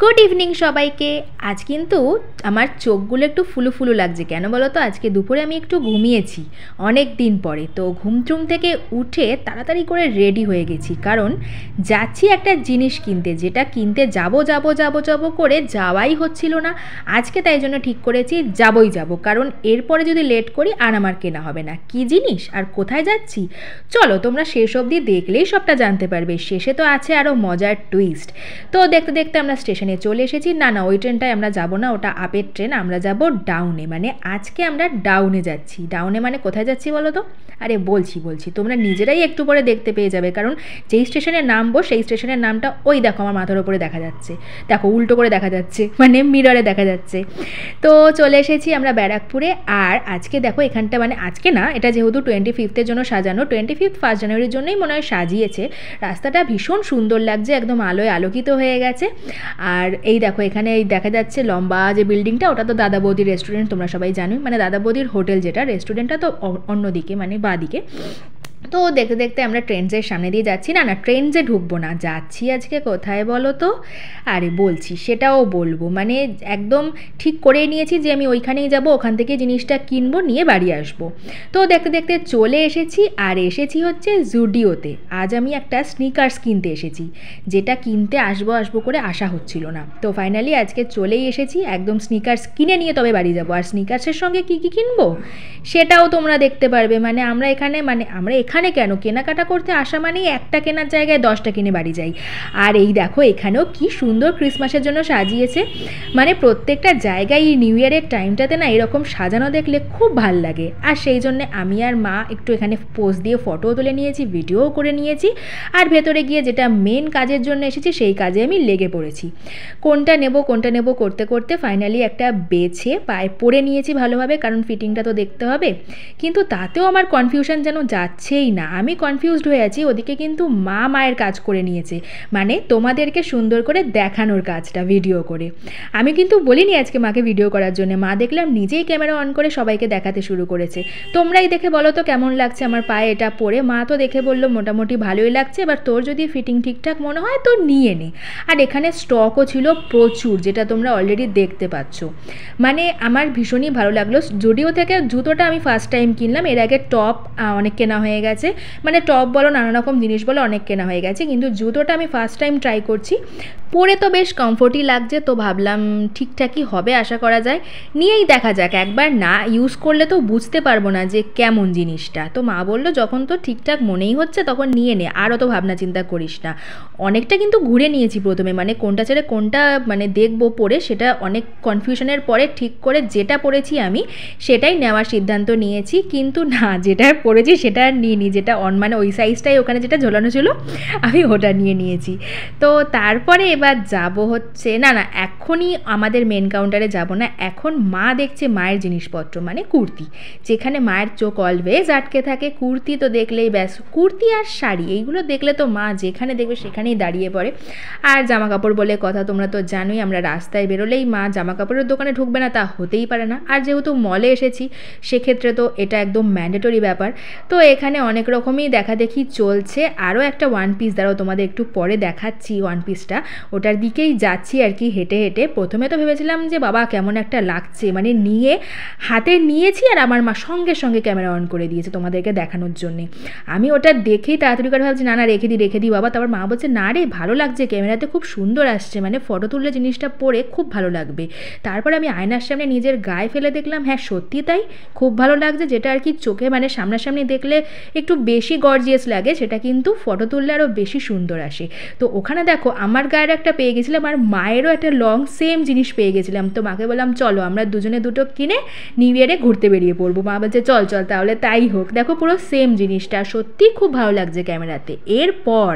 Good evening সবাইকে। আজ কিন্তু আমার চোখগুলো একটু ফুলু ফুলু লাগছে, কেন বলো তো? আজকে দুপুরে আমি একটু ঘুমিয়েছি অনেক দিন পরে, তো ঘুম থেকে উঠে তাড়াতাড়ি করে রেডি হয়ে গেছি, কারণ যাচ্ছি একটা জিনিস কিনতে, যেটা কিনতে যাব করে যাওয়াই হচ্ছিল না আজকে। তাই জন্য ঠিক করেছি যাব, কারণ এরপরে যদি লেট করি আর আমার কেনা হবে না। কি জিনিস আর কোথায় যাচ্ছি চলো তোমরা শেষ অবধি দেখলেই সবটা জানতে পারবে। শেষে তো আছে আরও মজার টুইস্ট। তো দেখতে দেখতে আমরা স্টেশনে চলে এসেছি। না ওই ট্রেনটায় আমরা যাব না, ওটা আপের ট্রেন। আমরা যাব ডাউনে, মানে আজকে আমরা ডাউনে যাচ্ছি। ডাউনে মানে কোথায় যাচ্ছি বলো তো? আরে বলছি তোমরা নিজেরাই একটু পরে দেখতে পেয়ে যাবে, কারণ যেই স্টেশনে নামবো সেই স্টেশনের নামটা ওই দেখো আমার মাথার উপরে দেখা যাচ্ছে, দেখো উল্টো করে দেখা যাচ্ছে, মানে মিররে দেখা যাচ্ছে। তো চলে এসেছি আমরা ব্যারাকপুরে। আর আজকে দেখো এখানটা, মানে আজকে না, এটা যেহেতু 25th জন্য সাজানো, 25th 1 জানুয়ারির জন্যই মনে হয় সাজিয়েছে। রাস্তাটা ভীষণ সুন্দর লাগছে, একদম আলোয় আলোকিত হয়ে গেছে। আর এই দেখো এখানে এই দেখা যাচ্ছে লম্বা যে বিল্ডিংটা, ওটা তো দাদা বৌদির রেস্টুরেন্ট, তোমরা সবাই জানো। মানে দাদা বৌদির হোটেল যেটা, রেস্টুরেন্টটা তো অন্যদিকে, মানে বাঁদিকে। তো দেখতে দেখতে আমরা ট্রেনসের সামনে দিয়ে যাচ্ছি। না ট্রেনসে ঢুকবো না, যাচ্ছি আজকে কোথায় বলো তো? আরে বলছি, সেটাও বলবো, মানে একদম ঠিক করে নিয়েছি যে আমি ওইখানেই যাব, ওখান থেকে জিনিসটা কিনবো, নিয়ে বাড়ি আসবো। তো দেখতে দেখতে চলে এসেছি, আর এসেছি হচ্ছে জুডিওতে। আজ আমি একটা স্নিকার্স কিনতে এসেছি, যেটা কিনতে আসবো করে আসা হচ্ছিল না। তো ফাইনালি আজকে চলেই এসেছি, একদম স্নিকার্স কিনে নিয়ে তবে বাড়ি যাব। আর স্নিকার্সের সঙ্গে কী কিনবো সেটাও তোমরা দেখতে পারবে। মানে আমরা এখানে কেন কেনাকাটা করতে আসা মানেই একটা কেনার জায়গায় 10টা কিনে বাড়ি যাই। আর এই দেখো এখানেও কি সুন্দর ক্রিসমাসের জন্য সাজিয়েছে। মানে প্রত্যেকটা জায়গায় এই নিউ ইয়ারের টাইমটাতে না এরকম সাজানো দেখলে খুব ভাল লাগে। আর সেই জন্যে আমি আর মা একটু এখানে পোজ দিয়ে ফটোও তুলে নিয়েছি, ভিডিওও করে নিয়েছি। আর ভেতরে গিয়ে যেটা মেন কাজের জন্য এসেছি সেই কাজে আমি লেগে পড়েছি। কোনটা নেব করতে করতে ফাইনালি একটা বেছে পায়ে পরে নিয়েছি ভালোভাবে, কারণ ফিটিংটা তো দেখতে হবে। কিন্তু তাতেও আমার কনফিউশন যেন যাচ্ছেই না, আমি কনফিউজড হয়ে আছি। ওদিকে কিন্তু মায়ের কাজ করে নিয়েছে, মানে তোমাদেরকে সুন্দর করে দেখানোর কাজটা ভিডিও করে। আমি কিন্তু বলিনি আজকে মাকে ভিডিও করার জন্য, মা দেখলাম নিজেই ক্যামেরা অন করে সবাইকে দেখাতে শুরু করেছে। তোমরাই দেখে বলো তো কেমন লাগছে আমার পায়ে এটা পরে। মা তো দেখে বললো মোটামুটি ভালোই লাগছে, এবার তোর যদি ফিটিং ঠিকঠাক মনে হয় তো নিয়ে নে। আর এখানে স্টকও ছিল প্রচুর, যেটা তোমরা অলরেডি দেখতে পাচ্ছ। মানে আমার ভীষণই ভালো লাগলো। জুডিও থেকে জুতোটা আমি ফার্স্ট টাইম কিনলাম, এর আগে টপ অনেক কেনা হয়ে গেছে, মানে টপ বলো নানা রকম জিনিস বলো অনেক কেনা হয়ে গেছে, কিন্তু জুতোটা আমি ফার্স্ট টাইম ট্রাই করছি। পরে তো বেশ কমফোর্টই লাগছে, তো ভাবলাম ঠিকঠাকই হবে আশা করা যায়, নিয়েই দেখা যাক। একবার না ইউজ করলে তো বুঝতে পারবো না যে কেমন জিনিসটা। তো মা বললো যখন তো ঠিকঠাক মনেই হচ্ছে তখন নিয়ে নে, আর অত ভাবনা চিন্তা করিস না। অনেকটা কিন্তু ঘুরে নিয়েছি প্রথমে, মানে কোনটা ছেড়ে কোনটা মানে দেখবো পরে, সেটা অনেক কনফিউশনের পরে ঠিক করে যেটা পড়েছি আমি সেটাই নেওয়ার সিদ্ধান্ত নিয়েছি। কিন্তু না, যেটা পড়েছি সেটা আর নিইনি, যেটা মানে ওই সাইজটাই ওখানে যেটা ঝোলানো ছিল আমি ওটা নিয়েছি। তো তারপরে এবার যাব হচ্ছে, না এখনই আমাদের মেন কাউন্টারে যাব না, এখন মা দেখছে মায়ের জিনিসপত্র, মানে কুর্তি, যেখানে মায়ের চোখ অলওয়েজ আটকে থাকে। কুর্তি তো দেখলেই ব্যাস, কুর্তি আর শাড়ি এইগুলো দেখলে তো মা যেখানে দেখবে সেখানেই দাঁড়িয়ে পড়ে। আর জামা কাপড় বলে কথা, তোমরা তো জানোই আমরা রাস্তায় বেরোলেই মা জামা কাপড়ের দোকানে ঢুকবে না তা হতেই পারে না। আর যেহেতু মলে এসেছি সেক্ষেত্রে তো এটা একদম ম্যান্ডেটরি ব্যাপার। তো এখানে অনেক রকমই দেখাদেখি চলছে। আরও একটা ওয়ান পিস, দাঁড়াও তোমাদের একটু পরে দেখাচ্ছি ওয়ান পিসটা, ওটার দিকেই যাচ্ছি আর কি হেঁটে হেঁটে। প্রথমে তো ভেবেছিলাম যে বাবা কেমন একটা লাগছে, মানে নিয়ে হাতে নিয়েছি আর আমার মা সঙ্গে সঙ্গে ক্যামেরা অন করে দিয়েছে তোমাদেরকে দেখানোর জন্যে। আমি ওটা দেখেই তাড়াতাড়ি করে ভাবছি না রেখে দিই বাবা। তারপর মা বলছে না রে ভালো লাগছে, ক্যামেরাতে খুব সুন্দর আসছে, মানে ফটো তুললে জিনিসটা পরে খুব ভালো লাগবে। তারপর আমি আয়নার সামনে নিজের গায়ে ফেলে দেখলাম, হ্যাঁ সত্যি তাই, খুব ভালো লাগছে। যেটা আর কি চোখে মানে সামনাসামনি দেখলে একটু বেশি গর্জিয়াস লাগে, সেটা কিন্তু ফটো তুললে আরও বেশি সুন্দর আসে। তো ওখানে দেখো আমার গায়ের একটা পেয়ে গেছিলাম, আর মায়েরও একটা লং সেম জিনিস পেয়ে গেছিলাম। তো মাকে বললাম চলো আমরা দুজনে দুটো কিনে নিউ ইয়ারে ঘুরতে বেরিয়ে পড়বো। মা বলছে চল তাহলে তাই হোক। দেখো পুরো সেম জিনিসটা, সত্যিই খুব ভালো লাগছে ক্যামেরাতে। এরপর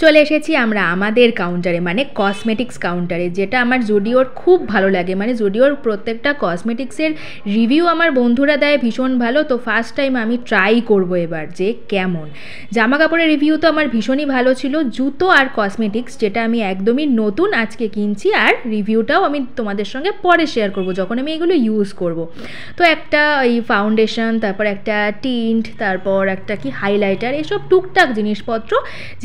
চলে এসেছি আমরা আমাদের কাউন্টারে, মানে কসমেটিক্স কাউন্টারে, যেটা আমার জুডিওর খুব ভালো লাগে। মানে জুডিওর প্রত্যেকটা কসমেটিক্সের রিভিউ আমার বন্ধুরা দেয় ভীষণ ভালো। তো ফার্স্ট টাইম আমি ট্রাই করব এবার যে কেমন। জামা কাপড়ের রিভিউ তো আমার ভীষণই ভালো ছিল। জুতো আর কসমেটিক্স যেটা আমি একদমই নতুন আজকে কিনছি, আর রিভিউটাও আমি তোমাদের সঙ্গে পরে শেয়ার করব যখন আমি এগুলো ইউজ করব। তো একটা এই ফাউন্ডেশন, তারপর একটা টিন্ট, তারপর একটা কি হাইলাইটার, এসব টুকটাক জিনিসপত্র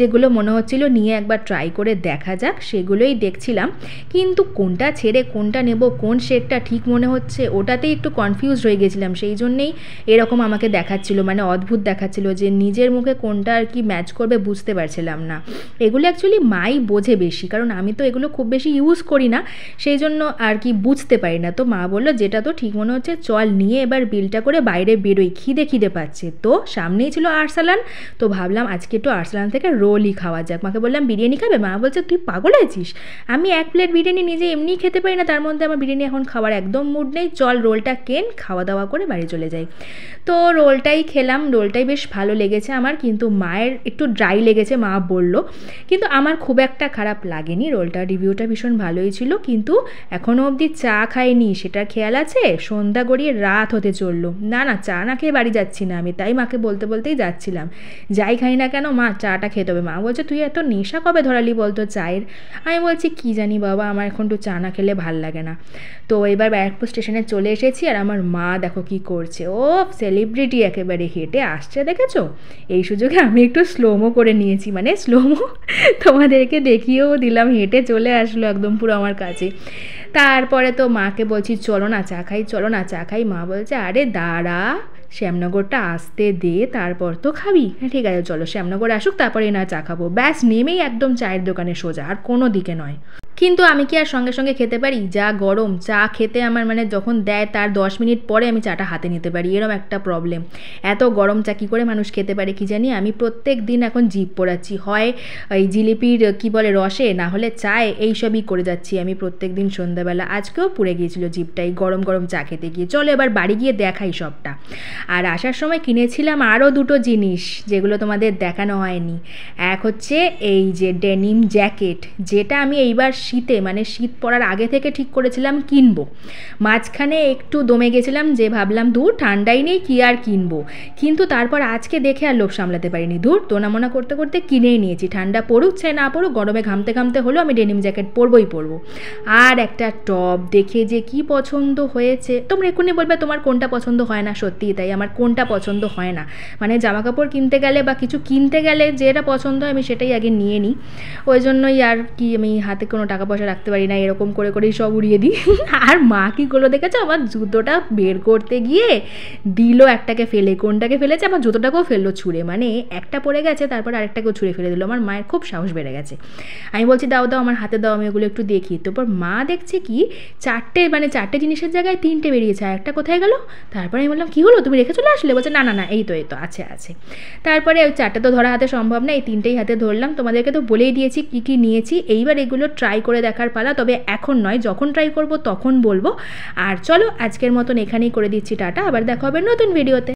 যেগুলো মনে হচ্ছে হচ্ছিল নিয়ে একবার ট্রাই করে দেখা যাক, সেগুলোই দেখছিলাম। কিন্তু কোনটা ছেড়ে কোনটা নেব, কোন শেডটা ঠিক মনে হচ্ছে ওটাতেই একটু কনফিউজ হয়ে গেছিলাম। সেই জন্যেই এরকম আমাকে দেখাচ্ছিল, মানে অদ্ভুত দেখাচ্ছিল যে নিজের মুখে কোনটা আর কি ম্যাচ করবে বুঝতে পারছিলাম না। এগুলো অ্যাকচুয়ালি মাই বোঝে বেশি, কারণ আমি তো এগুলো খুব বেশি ইউজ করি না, সেই জন্য আর কি বুঝতে পারি না। তো মা বললো যেটা তো ঠিক মনে হচ্ছে চল নিয়ে এবার বিলটা করে বাইরে বেরোই, খিদে পাচ্ছে। তো সামনেই ছিল আরসালান, তো ভাবলাম আজকে একটু আরসালান থেকে রোলই খাওয়া যাক। মাকে বললাম বিরিয়ানি খাবে? মা বলছে তুই পাগল হয়েছিস, আমি 1 প্লেট বিরিয়ানি নিজে এমনিই খেতে পারি না, তার মধ্যে আমার বিরিয়ানি এখন খাওয়ার একদম মুড নেই, চল রোলটা কেন, খাওয়া দাওয়া করে বাড়ি চলে যাই। তো রোলটাই খেলাম, রোলটাই বেশ ভালো লেগেছে আমার, কিন্তু মায়ের একটু ড্রাই লেগেছে মা বলল, কিন্তু আমার খুব একটা খারাপ লাগেনি রোলটা, রিভিউটা ভীষণ ভালোই ছিল। কিন্তু এখনও অবধি চা খাইনি, সেটার খেয়াল আছে? সন্ধ্যা গড়িয়ে রাত হতে চললো, না চা না খেয়ে বাড়ি যাচ্ছি না আমি, তাই মাকে বলতেই যাচ্ছিলাম যাই খাই না কেন মা চাটা খেতে হবে। মা বলছে তুই এত নেশা কবে ধরালি বলতো চায়ের? আমি বলছি কি জানি বাবা, আমার এখন একটু চা না খেলে ভাল লাগে না। তো এবার ব্যারাকপুর স্টেশনে চলে এসেছি, আর আমার মা দেখো কি করছে, ও সেলিব্রিটি একেবারে হেঁটে আসছে দেখেছো। এই সুযোগে আমি একটু স্লোমো করে নিয়েছি, মানে স্লোমো তোমাদেরকে দেখিয়েও দিলাম, হেঁটে চলে আসলো একদম পুরো আমার কাছে। তারপরে তো মাকে বলছি চলো না চা খাই, চলো না চা খাই। মা বলছে আরে দাঁড়া, শ্যামনগরটা আসতে দে, তারপর তো খাবি। হ্যাঁ ঠিক আছে চলো শ্যামনগর আসুক তারপরে না চা খাবো। ব্যাস নেমেই একদম চায়ের দোকানে সোজা, আর কোনো দিকে নয়। কিন্তু আমি কি আর সঙ্গে সঙ্গে খেতে পারি? যা গরম চা খেতে আমার, মানে যখন দেয় তার 10 মিনিট পরে আমি চাটা হাতে নিতে পারি, এরকম একটা প্রবলেম। এত গরম চা কী করে মানুষ খেতে পারে কি জানি। আমি প্রত্যেক দিন এখন জিভ পোড়াচ্ছি, হয় এই জিলিপির কি বলে রসে, না হলে চায়, এইসবই করে যাচ্ছি আমি প্রত্যেক দিন সন্ধ্যাবেলা। আজকেও পুড়ে গিয়েছিল জিভটাই গরম গরম চা খেতে গিয়ে। চলো এবার বাড়ি গিয়ে দেখাই সবটা। আর আসার সময় কিনেছিলাম আরও 2টো জিনিস যেগুলো তোমাদের দেখানো হয়নি। এক হচ্ছে এই যে ডেনিম জ্যাকেট, যেটা আমি এইবার শীতে, মানে শীত পড়ার আগে থেকে ঠিক করেছিলাম কিনবো। মাঝখানে একটু দমে গেছিলাম, যে ভাবলাম দূর ঠান্ডাই নেই কি আর কিনবো, কিন্তু তারপর আজকে দেখে আর লোভ সামলাতে পারিনি, দূর তোনামোনা করতে করতে কিনেই নিয়েছি। ঠান্ডা পড়ুক চাই না পড়ুক, গরমে ঘামতে হলেও আমি ডেনিম জ্যাকেট পরবো। আর একটা টপ দেখে যে কি পছন্দ হয়েছে, তোমরা এক্ষুনি বলবে তোমার কোনটা পছন্দ হয় না, সত্যিই তাই, আমার কোনটা পছন্দ হয় না, মানে জামা কাপড় কিনতে গেলে বা কিছু কিনতে গেলে যেটা পছন্দ হয় আমি সেটাই আগে নিয়ে নিই। ওই জন্যই আর কি আমি হাতে কোনো টাকা পয়সা রাখতে পারি না, এরকম করেই সব উড়িয়ে দিই। আর মা কী করলো দেখেছো, আমার জুতোটা বের করতে গিয়ে দিল একটাকে ফেলে, কোনটাকে ফেলেছে, আমার জুতোটাকেও ফেললো ছুঁড়ে, মানে একটা পড়ে গেছে তারপর আরেকটাকেও ছুঁড়ে ফেলে দিল। আমার মায়ের খুব সাহস বেড়ে গেছে। আমি বলছি দাও আমার হাতে দাও, আমি ওগুলো একটু দেখি। তারপর মা দেখছে কি 4টে জিনিসের জায়গায় 3টে বেরিয়েছে, আর একটা কোথায় গেল? তারপরে আমি বললাম কী হলো, তুমি রেখে চলে আসলে? বলছে না এই তো আছে। তারপরে ওই 4টে তো ধরা হাতে সম্ভব না, এই 3টেই হাতে ধরলাম। তোমাদেরকে তো বলেই দিয়েছি কী নিয়েছি, এইবার এগুলো ট্রাই করে দেখার পালা, তবে এখন নয়, যখন ট্রাই করব তখন বলবো। আর চলো আজকের মতন এখানেই করে দিচ্ছি টাটা, আবার দেখা হবে নতুন ভিডিওতে।